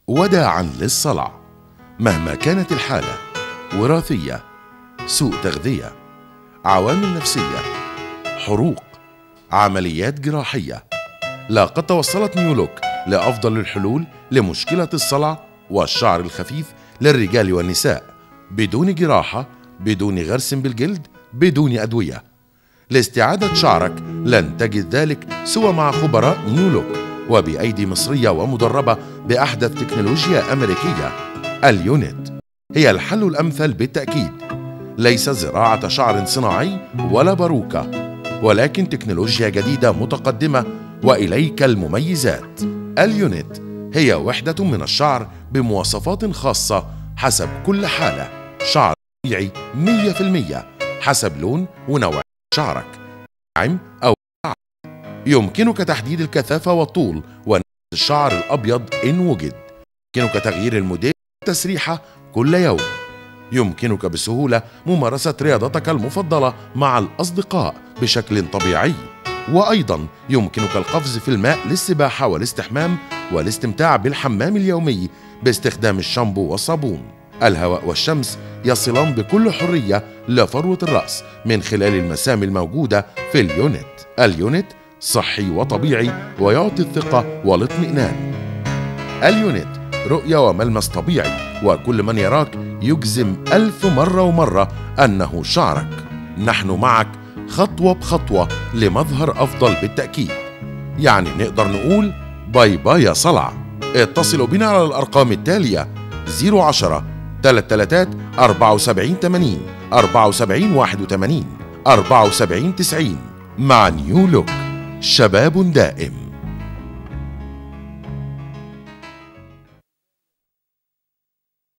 وداعا للصلع. مهما كانت الحالة، وراثية، سوء تغذية، عوامل نفسية، حروق، عمليات جراحية، لقد توصلت نيولوك لأفضل الحلول لمشكلة الصلع والشعر الخفيف للرجال والنساء، بدون جراحة، بدون غرس بالجلد، بدون أدوية. لاستعادة شعرك لن تجد ذلك سوى مع خبراء نيولوك، وبأيدي مصرية ومدربة بأحدث تكنولوجيا أمريكية. اليونت هي الحل الأمثل بالتأكيد، ليس زراعة شعر صناعي ولا باروكة، ولكن تكنولوجيا جديدة متقدمة. وإليك المميزات. اليونت هي وحدة من الشعر بمواصفات خاصة حسب كل حالة، شعر طبيعي 100% حسب لون ونوع شعرك، ناعم أو ناعم. يمكنك تحديد الكثافة والطول ونوع الشعر الأبيض إن وجد. يمكنك تغيير الموديل والتسريحة كل يوم. يمكنك بسهولة ممارسة رياضتك المفضلة مع الأصدقاء بشكل طبيعي. وأيضا يمكنك القفز في الماء للسباحة والاستحمام والاستمتاع بالحمام اليومي باستخدام الشامبو والصابون. الهواء والشمس يصلان بكل حرية لفروة الرأس من خلال المسام الموجودة في اليونت. اليونت صحي وطبيعي ويعطي الثقة والاطمئنان. اليونت رؤية وملمس طبيعي، وكل من يراك يجزم 1000 مرة ومرة أنه شعرك. نحن معك خطوة بخطوة لمظهر أفضل بالتأكيد. يعني نقدر نقول باي باي يا صلع. اتصلوا بنا على الأرقام التالية: 010 33 74 80 74 81 74 90. مع نيولوك، شباب دائم.